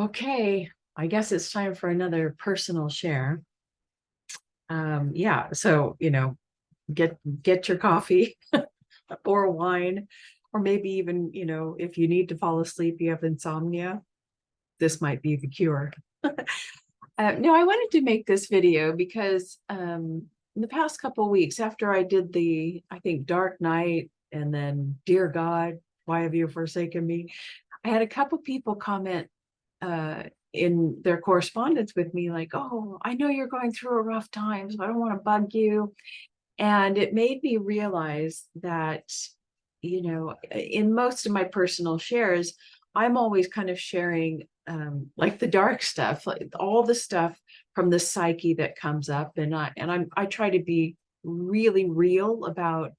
Okay, I guess it's time for another personal share. Yeah, so get your coffee or wine, or maybe even, if you need to fall asleep, you have insomnia, this might be the cure. No, I wanted to make this video because in the past couple of weeks after I did I think, Dark Night and then Dear God, Why Have You Forsaken Me? I had a couple people comment uh, in their correspondence with me, like, oh, I know you're going through a rough time, so I don't want to bug you. And it made me realize that, in most of my personal shares, I'm always kind of sharing like the dark stuff, like all the stuff from the psyche that comes up. And I try to be really real about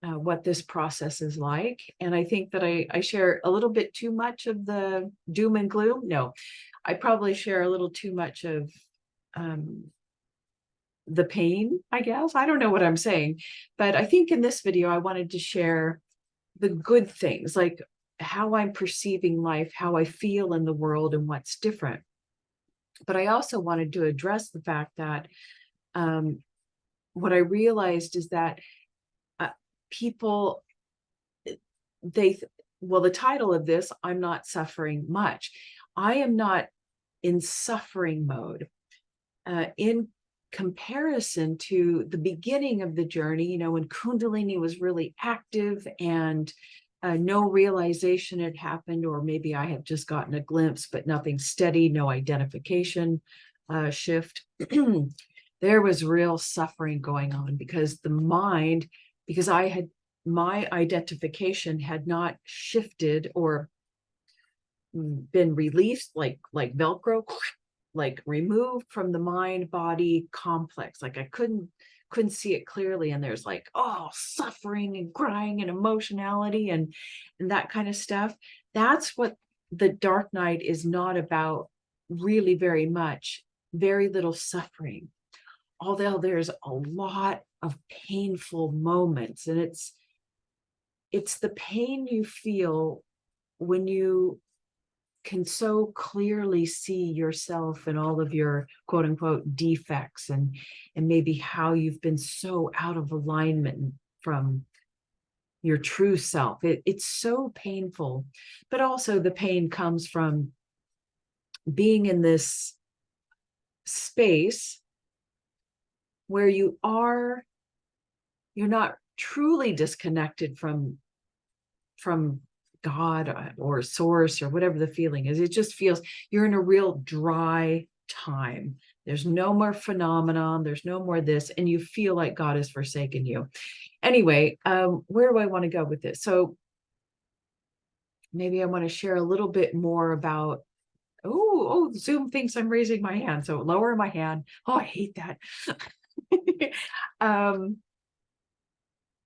what this process is like. And I think that I share a little bit too much of the doom and gloom. No, I probably share a little too much of um, the pain, I guess. I don't know what I'm saying. But I think in this video, I wanted to share the good things, like how I'm perceiving life, how I feel in the world, and what's different. But I also wanted to address the fact that um, what I realized is that uh, people they well, the title of this, I'm not suffering much. I am not in suffering mode in comparison to the beginning of the journey, when Kundalini was really active and no realization had happened, or maybe I had just gotten a glimpse, but nothing steady, no identification shift. There was real suffering going on because because my identification had not shifted or been released like Velcro, like removed from the mind body complex. Like I couldn't see it clearly, and there's like, oh, suffering and crying and emotionality and that kind of stuff. That's what the Dark Night is not about, really, very much. Very little suffering, although there's a lot of painful moments. And it's the pain you feel when you can so clearly see yourself and all of your quote unquote defects, and maybe how you've been so out of alignment from your true self. It's so painful. But also the pain comes from being in this space where you're not truly disconnected from God or source or whatever the feeling is. It just feels you're in a real dry time. There's no more phenomenon. There's no more this. And you feel like God has forsaken you. Anyway, where do I want to go with this? So maybe I want to share a little bit more about, Zoom thinks I'm raising my hand. So lower my hand. Oh, I hate that. um,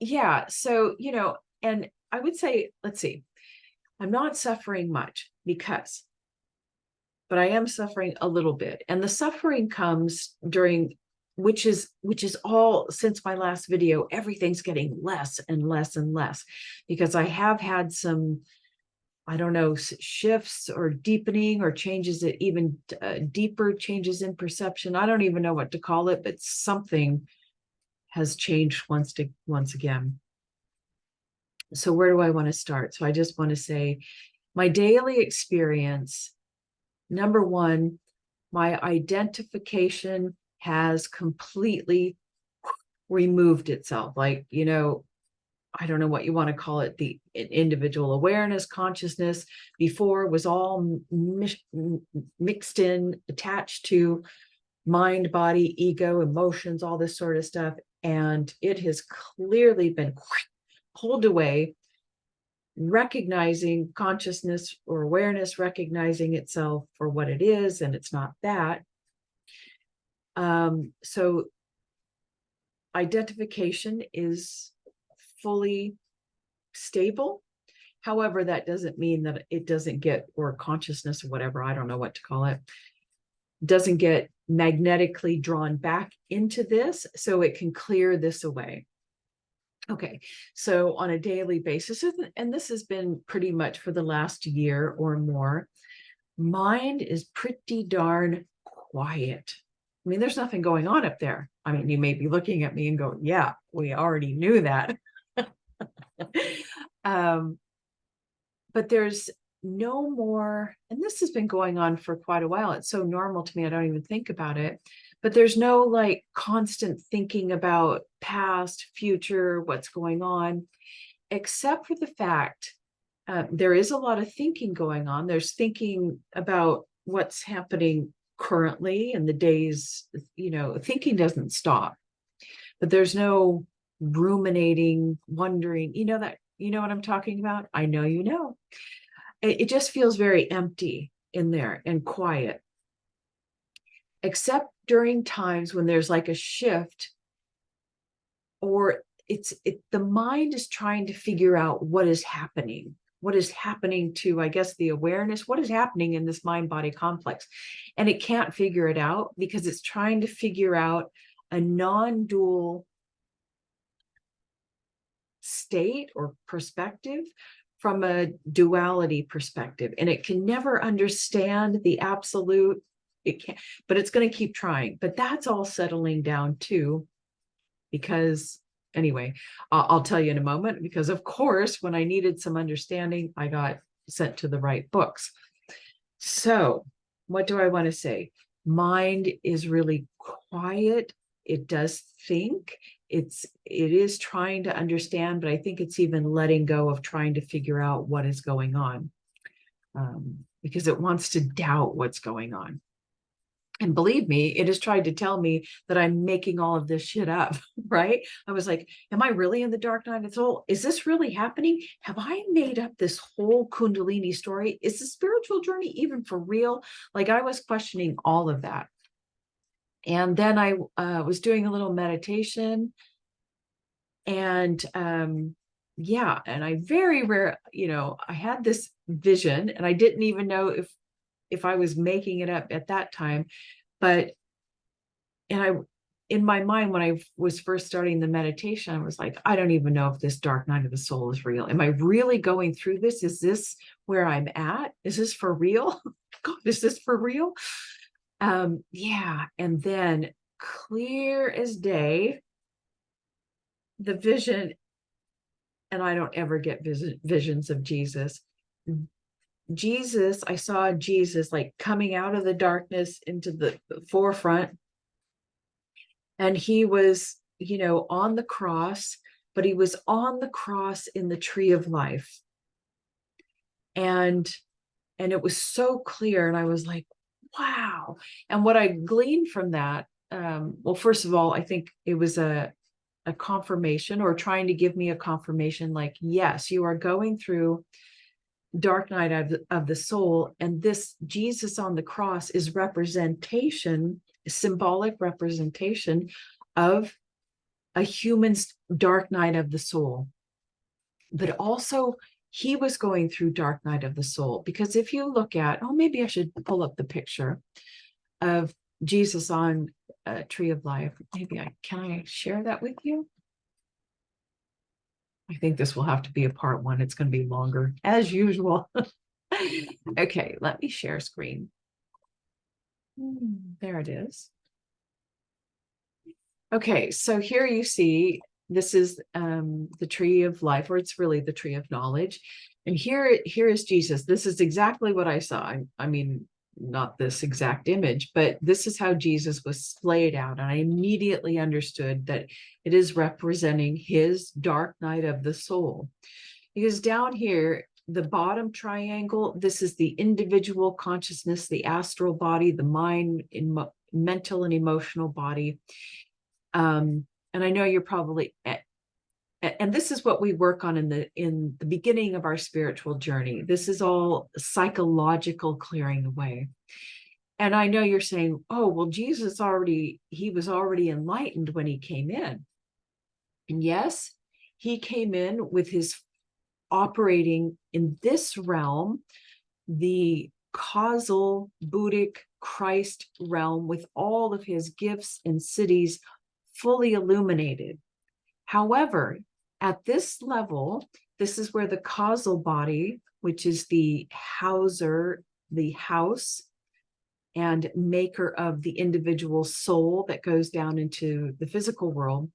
yeah. So, and I would say, let's see, I'm not suffering much but I am suffering a little bit. And the suffering comes during, which is all, since my last video, everything's getting less and less and less, because I have had some, I don't know, shifts or deepening or changes, that even deeper changes in perception. I don't even know what to call it, but something has changed once again. So where do I want to start? So I just want to say my daily experience. Number one, my identification has completely removed itself. Like, I don't know what you want to call it, the individual awareness, consciousness before was all mixed in, attached to mind, body, ego, emotions, all this sort of stuff. And it has clearly been pulled away, recognizing consciousness or awareness, recognizing itself for what it is, and it's not that. So identification is fully stable. However, that doesn't mean that it doesn't get, or consciousness or whatever, I don't know what to call it, doesn't get magnetically drawn back into this, so it can clear this away. Okay, so on a daily basis, and this has been pretty much for the last year or more, mind is pretty darn quiet. I mean, there's nothing going on up there. I mean, you may be looking at me and go, yeah, we already knew that. But there's no more, and this has been going on for quite a while. It's so normal to me, I don't even think about it. But there's no like constant thinking about past, future, what's going on, except for the fact there is a lot of thinking going on. There's thinking about what's happening currently in the days, thinking doesn't stop, but there's no ruminating, wondering, you know what I'm talking about? I know you know. It just feels very empty in there and quiet, except during times when there's like a shift, or the mind is trying to figure out what is happening to, I guess, the awareness, what is happening in this mind body complex. And it can't figure it out because it's trying to figure out a non-dual state or perspective from a duality perspective. And it can never understand the absolute. It can't, but it's going to keep trying. But that's all settling down too, because anyway, I'll tell you in a moment, because of course, when I needed some understanding, I got sent to the right books. So what do I want to say? Mind is really quiet. It does think. It is trying to understand, but I think it's even letting go of trying to figure out what is going on, because it wants to doubt what's going on. And believe me, it has tried to tell me that I'm making all of this shit up, right? I was like, am I really in the dark night of the soul? Is this really happening? Have I made up this whole Kundalini story? Is the spiritual journey even for real? Like, I was questioning all of that. And then I was doing a little meditation, and yeah, and I very rare, I had this vision, and I didn't even know if I was making it up at that time. But, in my mind, when I was first starting the meditation, I was like, I don't even know if this dark night of the soul is real. Am I really going through this? Is this where I'm at? Is this for real? God, is this for real? Yeah. And then clear as day, the vision, and I don't ever get visions of Jesus. I saw Jesus like coming out of the darkness into the forefront. And he was, on the cross, but he was on the cross in the tree of life. And it was so clear. And I was like, wow. And what I gleaned from that, well, first of all, I think it was a confirmation, or trying to give me a confirmation, like, yes, you are going through dark night of the soul, and this Jesus on the cross is symbolic representation of a human's dark night of the soul. But also, he was going through dark night of the soul, because if you look at, maybe I should pull up the picture of Jesus on a tree of life. Can I share that with you? I think this will have to be a part one. It's going to be longer as usual. Okay, let me share screen. There it is. Okay, so here you see, this is the tree of life, or it's really the tree of knowledge. And here is Jesus. This is exactly what I saw. I mean, not this exact image, but this is how Jesus was splayed out. And I immediately understood that it is representing his dark night of the soul. Because down here, the bottom triangle, this is the individual consciousness, the astral body, the mind, mental and emotional body. And I know you're probably, and this is what we work on in the beginning of our spiritual journey. This is all psychological clearing away. And I know you're saying, oh, well, he was already enlightened when he came in. And yes, he came in with his operating in this realm, the causal Buddhic Christ realm, with all of his gifts and cities fully illuminated. However, at this level, this is where the causal body, which is the Hauser the house and maker of the individual soul that goes down into the physical world,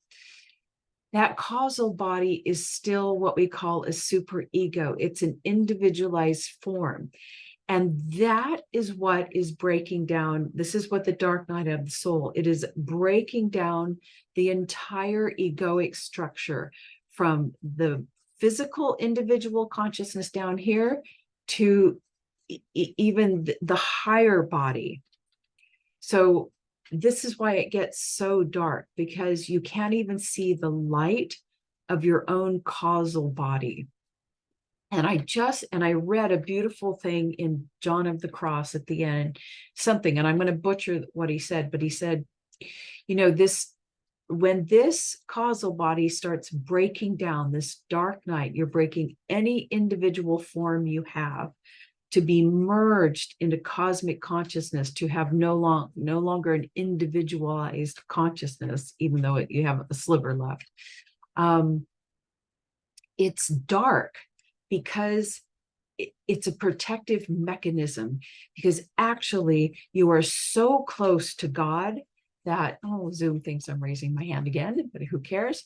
that causal body is still what we call a superego. It's an individualized form. And that is what is breaking down. This is what the dark night of the soul, it is breaking down the entire egoic structure from the physical individual consciousness down here to even the higher body. So this is why it gets so dark, because you can't even see the light of your own causal body. And I read a beautiful thing in John of the Cross at the end, something, and I'm going to butcher what he said, but he said, you know, when this causal body starts breaking down, this dark night, you're breaking any individual form you have to be merged into cosmic consciousness, to have no longer an individualized consciousness, even though you have a sliver left. It's dark because it's a protective mechanism, because actually you are so close to God that, oh, Zoom thinks I'm raising my hand again, but who cares?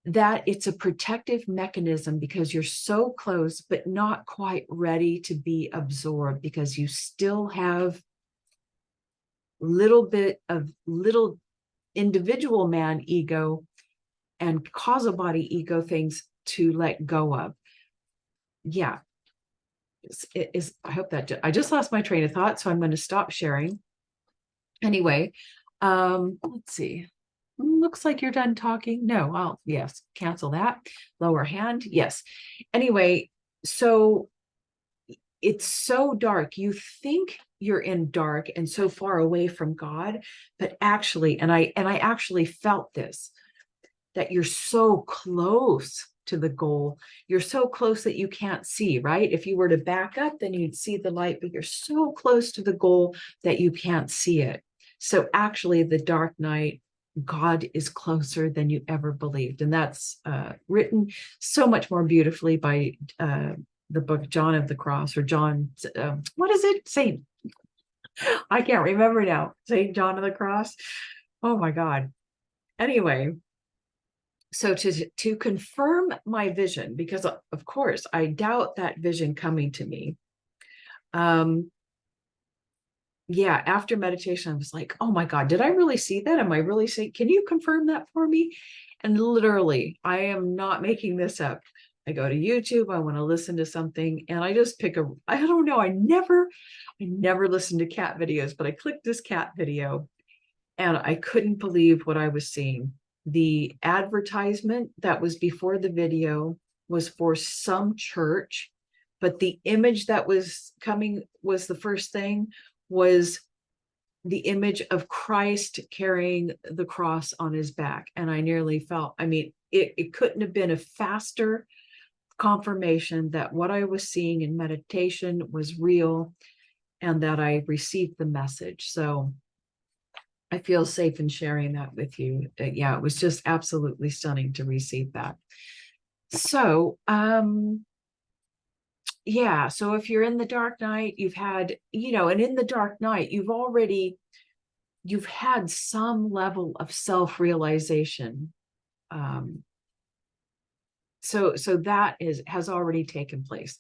That it's a protective mechanism because you're so close, but not quite ready to be absorbed, because you still have little individual man ego and causal body ego things to let go of. Yeah, I hope that I just lost my train of thought, so I'm going to stop sharing. Anyway, let's see. Looks like you're done talking. No, yes, cancel that. Lower hand. Yes. Anyway, so it's so dark. You think you're in dark and so far away from God, but actually, and I actually felt this, that you're so close to the goal. You're so close that you can't see, right? If you were to back up, then you'd see the light, but you're so close to the goal that you can't see it. So actually, the dark night, God is closer than you ever believed. And that's written so much more beautifully by the book John of the Cross, or John, what is it? Saint, I can't remember now. Saint John of the Cross. Oh my God. Anyway, so to confirm my vision, because of course I doubt that vision coming to me. Yeah, after meditation, I was like, oh my God, did I really see that? Am I really saying, can you confirm that for me? And literally, I am not making this up. I go to YouTube, I want to listen to something, and I just pick I don't know, I never listened to cat videos, but I clicked this cat video and I couldn't believe what I was seeing. The advertisement that was before the video was for some church, but the image that was coming was the first thing was the image of Christ carrying the cross on his back. And I nearly felt, I mean, it couldn't have been a faster confirmation that what I was seeing in meditation was real and that I received the message. So I feel safe in sharing that with you. Yeah, it was just absolutely stunning to receive that. So, yeah, so if you're in the dark night, you've had, and in the dark night, you've had some level of self-realization. So that has already taken place.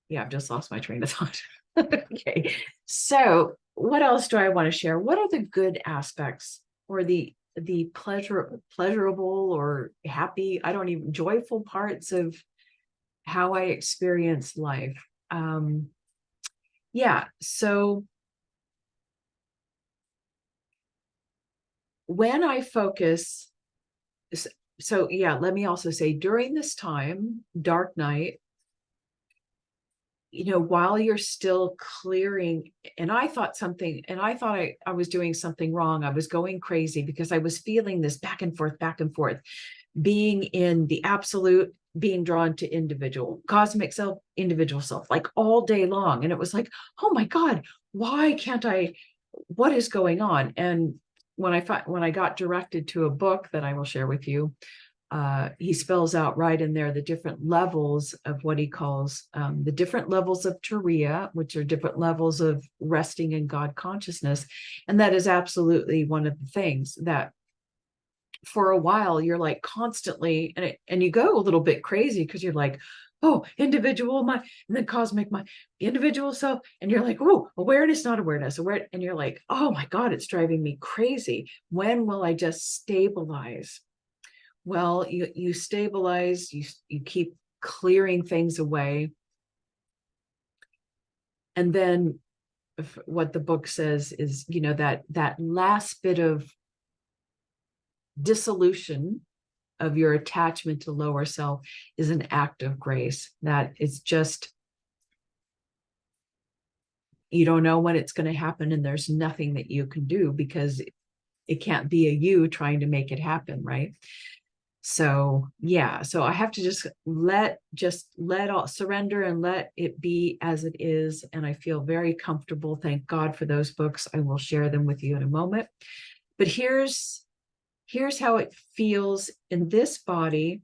Yeah, I've just lost my train of thought. Okay, so what else do I want to share? What are the good aspects, or the pleasurable or happy, joyful parts of how I experience life? Yeah, so when I focus, so yeah, let me also say, during this time, dark night, while you're still clearing, and I thought I was doing something wrong. I was going crazy because I was feeling this back and forth, being in the absolute, being drawn to individual, cosmic self, individual self, like all day long. And it was like, oh my God, why can't I, what is going on? And when I got directed to a book that I will share with you, he spells out right in there the different levels of what he calls the different levels of Turiya, which are different levels of resting in God consciousness. And that is absolutely one of the things that for a while you're like constantly, and you go a little bit crazy because you're like, oh, individual mind, and then cosmic mind, individual self, and you're like, oh, awareness, not awareness, aware, and you're like, oh my God, it's driving me crazy. When will I just stabilize? Well, you stabilize, you keep clearing things away. And then what the book says is, that last bit of dissolution of your attachment to lower self is an act of grace. That is just, you don't know when it's going to happen, and there's nothing that you can do because it can't be a you trying to make it happen, right? So yeah, so I have to just let all surrender and let it be as it is. And I feel very comfortable. Thank God for those books. I will share them with you in a moment. But here's how it feels in this body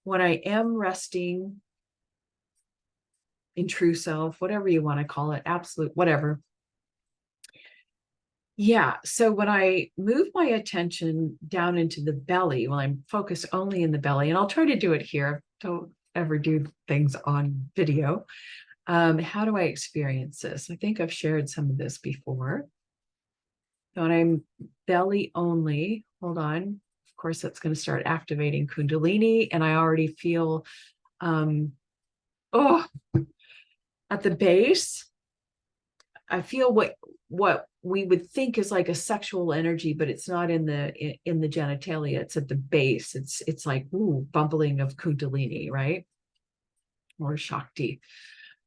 when I am resting in true self, whatever you want to call it, absolute, whatever. Yeah. So when I move my attention down into the belly, when I'm focused only in the belly, and I'll try to do it here, don't ever do things on video. How do I experience this? I think I've shared some of this before. When I'm belly only, hold on. Of course, that's going to start activating Kundalini, and I already feel, at the base, I feel what we would think is like a sexual energy, but it's not in the genitalia. It's at the base. It's like bubbling of Kundalini, right? Or Shakti.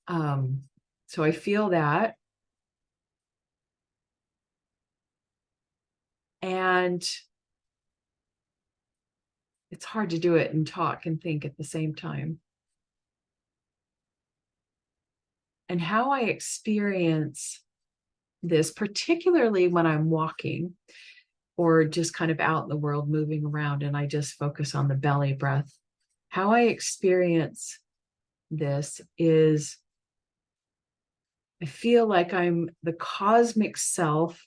So I feel that, and it's hard to do it and talk and think at the same time. And how I experience this, particularly when I'm walking or just kind of out in the world moving around, and I just focus on the belly breath. How I experience this is I feel like I'm the cosmic self,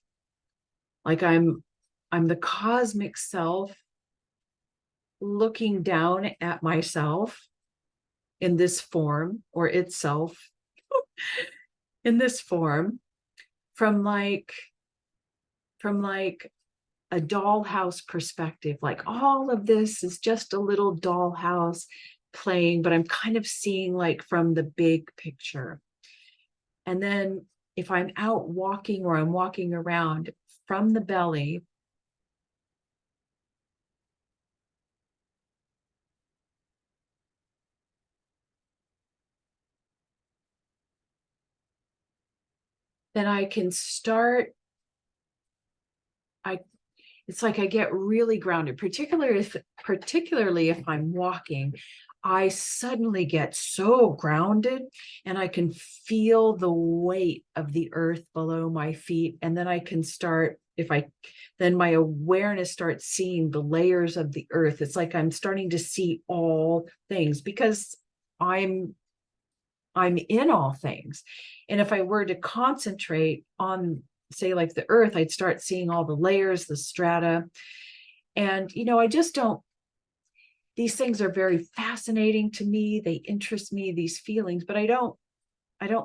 like I'm the cosmic self looking down at myself in this form, or itself in this form, from like a dollhouse perspective. Like all of this is just a little dollhouse playing, but I'm kind of seeing like from the big picture. And then if I'm out walking or I'm walking around from the belly, then I can start, it's like I get really grounded, particularly if I'm walking. I suddenly get so grounded, and I can feel the weight of the earth below my feet. And then I can start, then my awareness starts seeing the layers of the earth. It's like I'm starting to see all things because I'm in all things. And if I were to concentrate on, say, like the earth, I'd start seeing all the layers, the strata. And, I just don't, these things are very fascinating to me. They interest me, these feelings, but I don't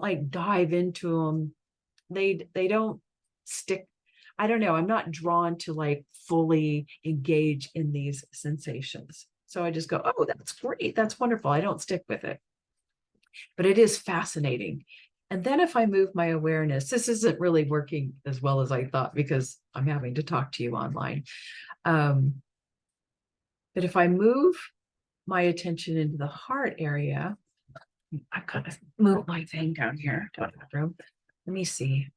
like dive into them. They don't stick. I don't know. I'm not drawn to like fully engage in these sensations. So I just go, oh, that's great. That's wonderful. I don't stick with it. But it is fascinating. And then if I move my awareness, this isn't really working as well as I thought because I'm having to talk to you online. But if I move my attention into the heart area, I've got to move my thing down here to the bathroom. Let me see.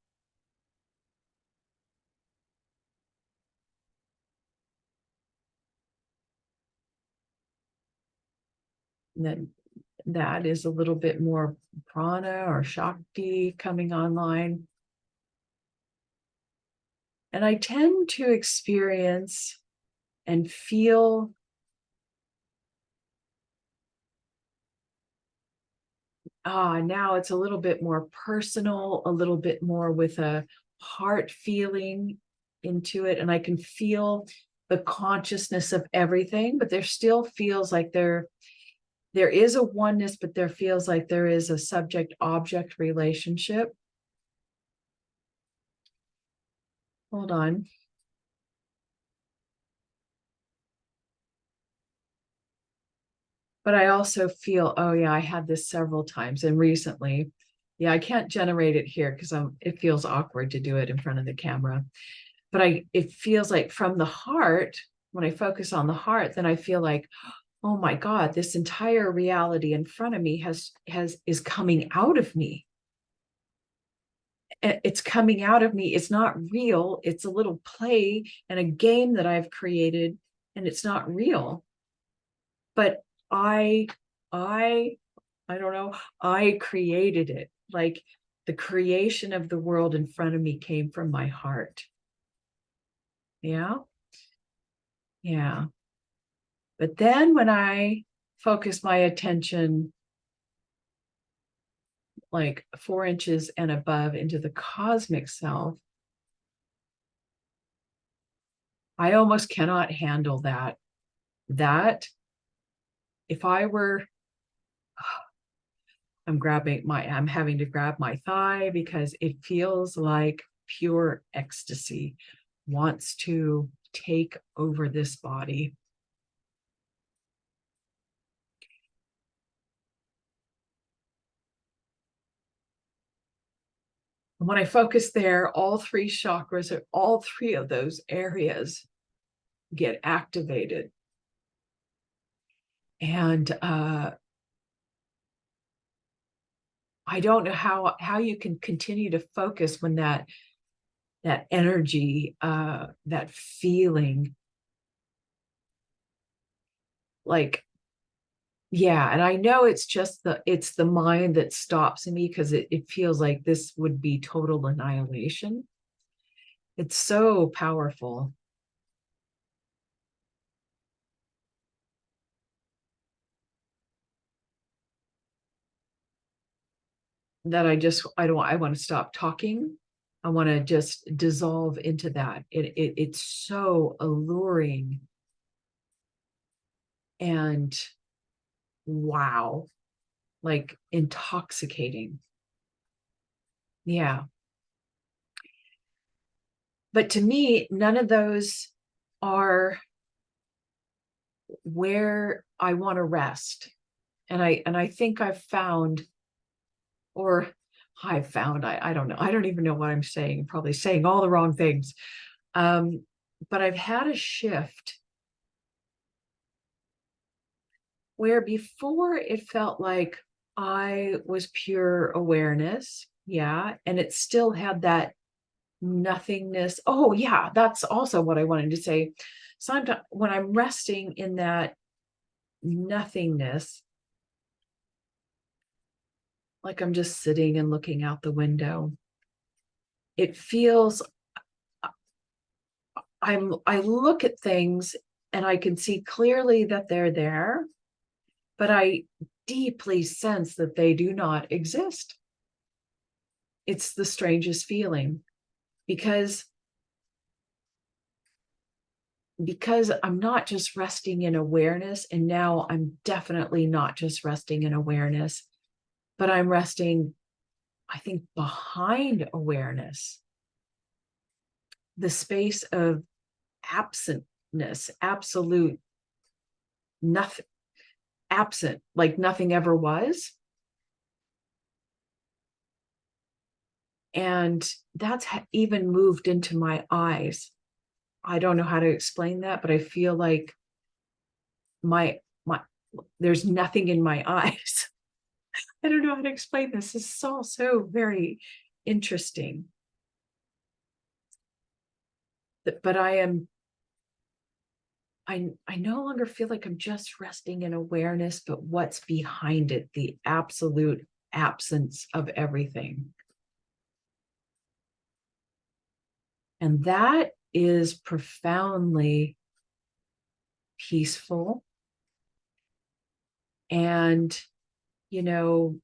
And then that is a little bit more prana or Shakti coming online. And I tend to experience and feel now it's a little bit more personal, a little bit more with a heart feeling into it. And I can feel the consciousness of everything, but there still feels like there is a oneness, but there feels like there is a subject-object relationship. Hold on. But I also feel, oh yeah, I had this several times and recently. Yeah, I can't generate it here because it feels awkward to do it in front of the camera. But it feels like from the heart, when I focus on the heart, then I feel like, oh my God, this entire reality in front of me is coming out of me. It's coming out of me. It's not real. It's a little play and a game that I've created, and it's not real. But I I don't know, I created it. Like the creation of the world in front of me came from my heart. Yeah. Yeah. But then when I focus my attention like 4 inches and above into the cosmic self, I almost cannot handle that. That if I were, I'm having to grab my thigh because it feels like pure ecstasy wants to take over this body. And when I focus there, all three chakras, or all three of those areas get activated. And I don't know how you can continue to focus when that energy, that feeling, like, yeah. And I know it's just it's the mind that stops me because it feels like this would be total annihilation. It's so powerful that I want to stop talking. I want to just dissolve into that. It's so alluring and wow, like intoxicating. Yeah. But to me, none of those are where I want to rest. And I think I've found, or I don't know, I don't even know what I'm saying. I'm probably saying all the wrong things. But I've had a shift where before it felt like I was pure awareness. Yeah. And it still had that nothingness. Oh, yeah. That's also what I wanted to say. Sometimes when I'm resting in that nothingness, like I'm just sitting and looking out the window, it feels, I look at things and I can see clearly that they're there, but I deeply sense that they do not exist. It's the strangest feeling because I'm not just resting in awareness, and now I'm definitely not just resting in awareness, but I'm resting, I think, behind awareness, the space of absentness, absolute nothing, absent, like nothing ever was. And that's even moved into my eyes. I don't know how to explain that, but I feel like my there's nothing in my eyes. I don't know how to explain this. This is all so very interesting. But I no longer feel like I'm just resting in awareness, but what's behind it, the absolute absence of everything. And that is profoundly peaceful. And, you know,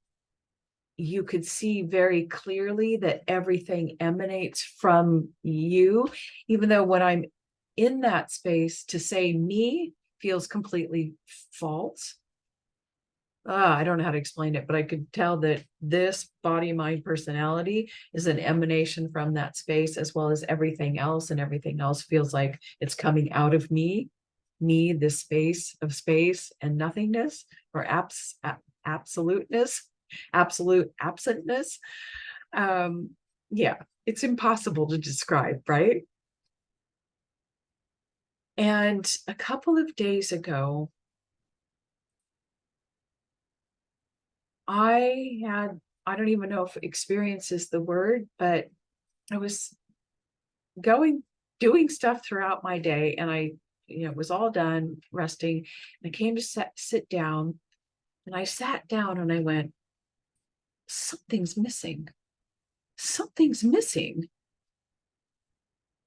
you could see very clearly that everything emanates from you, even though when I'm in that space, to say me feels completely false. I don't know how to explain it, but I could tell that this body, mind, personality is an emanation from that space, as well as everything else, and everything else feels like it's coming out of me, this space of space and nothingness, or absoluteness, absolute absentness. Yeah, it's impossible to describe, right? And a couple of days ago, I don't even know if experience is the word, but I was doing stuff throughout my day, and was all done resting. I came to sit down, and I sat down and I went, something's missing. Something's missing.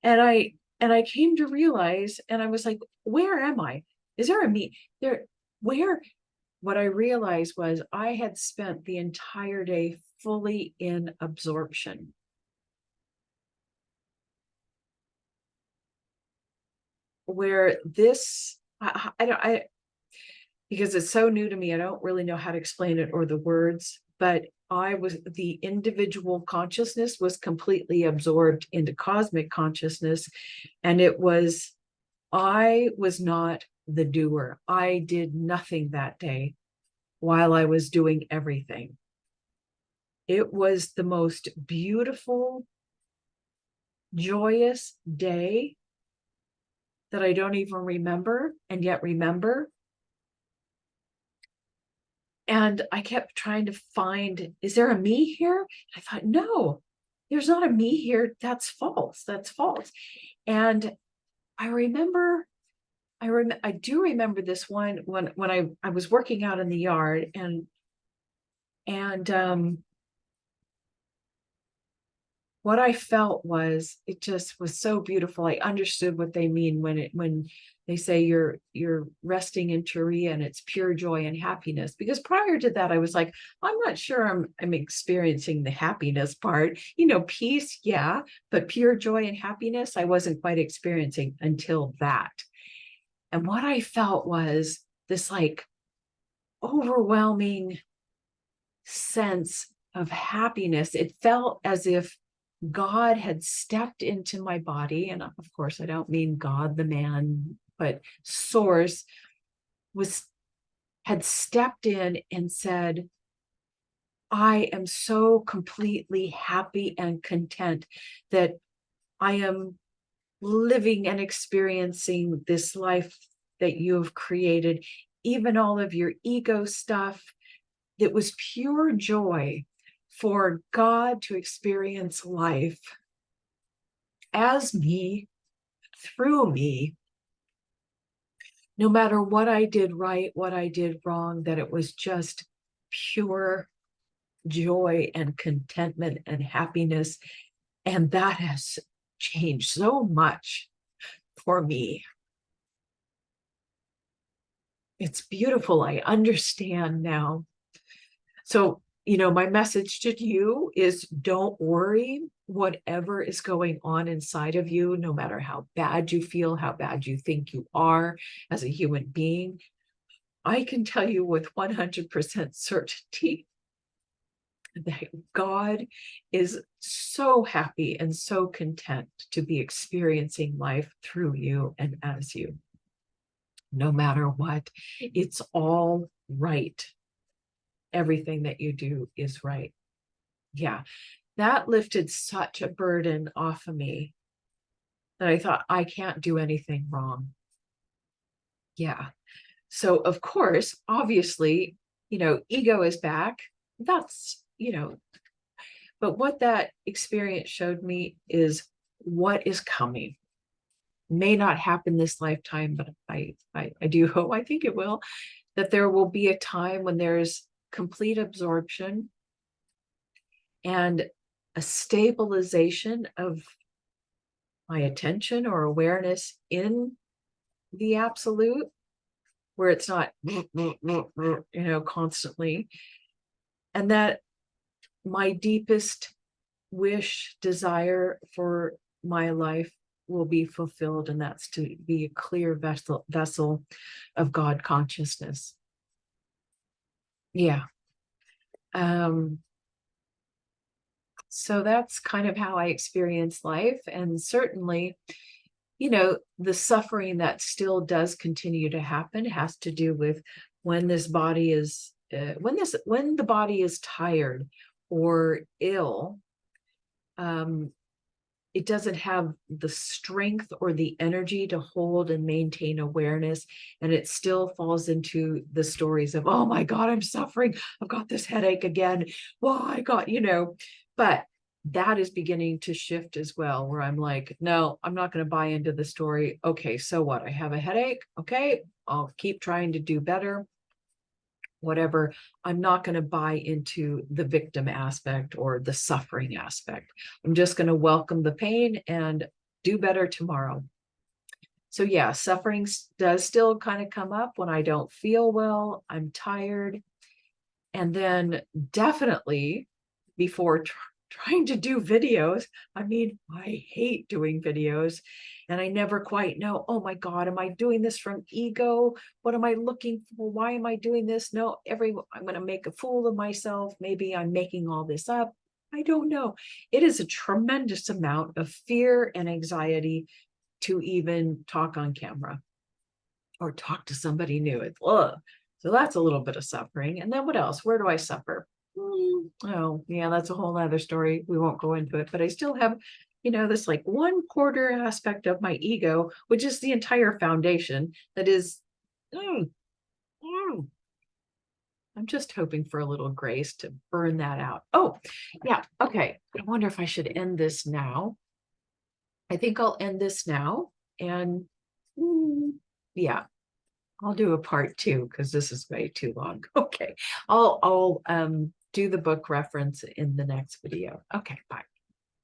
And I came to realize, and I was like, where am I? Is there a me there? Where? What I realized was I had spent the entire day fully in absorption. Where this, because it's so new to me, I don't really know how to explain it or the words, but the individual consciousness was completely absorbed into cosmic consciousness. And I was not the doer. I did nothing that day while I was doing everything. It was the most beautiful, joyous day that I don't even remember, and yet remember. And I kept trying to find, is there a me here? I thought, no, there's not a me here. That's false. That's false. And I do remember this one when I was working out in the yard, and what I felt was, it just was so beautiful. I understood what they mean when they say you're resting in Turiya and it's pure joy and happiness. Because prior to that, I was like, I'm not sure I'm experiencing the happiness part. Peace, yeah, but pure joy and happiness, I wasn't quite experiencing until that. And what I felt was this like overwhelming sense of happiness. It felt as if God had stepped into my body. And of course, I don't mean God, the man, but Source had stepped in and said, I am so completely happy and content that I am living and experiencing this life that you have created, even all of your ego stuff. It was pure joy for God to experience life as me, through me, no matter what I did right, what I did wrong, that it was just pure joy and contentment and happiness. And that has changed so much for me. It's beautiful. I understand now. So, my message to you is, don't worry whatever is going on inside of you, no matter how bad you feel, how bad you think you are as a human being. I can tell you with 100% certainty that God is so happy and so content to be experiencing life through you and as you. No matter what, it's all right. Everything that you do is right. Yeah, that lifted such a burden off of me that I thought, I can't do anything wrong. Yeah. So, of course, obviously, ego is back. That's, but what that experience showed me is what is coming. May not happen this lifetime, but I do hope, I think it will, that there will be a time when there's complete absorption and a stabilization of my attention or awareness in the absolute, where it's not, constantly. And that my deepest wish, desire for my life will be fulfilled, and that's to be a clear vessel of God consciousness. Yeah. So that's kind of how I experience life. And certainly, the suffering that still does continue to happen has to do with when this body is when the body is tired or ill. It doesn't have the strength or the energy to hold and maintain awareness, and it still falls into the stories of, oh my God, I'm suffering, I've got this headache again, well, I got, but that is beginning to shift as well, where I'm like, no, I'm not going to buy into the story. Okay, so what? I have a headache. Okay, I'll keep trying to do better, whatever. I'm not going to buy into the victim aspect or the suffering aspect. I'm just going to welcome the pain and do better tomorrow. So yeah, suffering does still kind of come up when I don't feel well, I'm tired. And then definitely before trying to do videos, I mean, I hate doing videos, and I never quite know, oh my God, am I doing this from ego? What am I looking for? Why am I doing this? No, I'm going to make a fool of myself. Maybe I'm making all this up. I don't know. It is a tremendous amount of fear and anxiety to even talk on camera or talk to somebody new. So that's a little bit of suffering. And then what else? Where do I suffer? Oh, yeah, that's a whole other story. We won't go into it, but I still have, this like 1/4 aspect of my ego, which is the entire foundation that is, I'm just hoping for a little grace to burn that out. Oh, yeah. Okay. I wonder if I should end this now. I think I'll end this now. And yeah, I'll do a part 2 because this is way too long. Okay. I'll do the book reference in the next video. Okay, bye.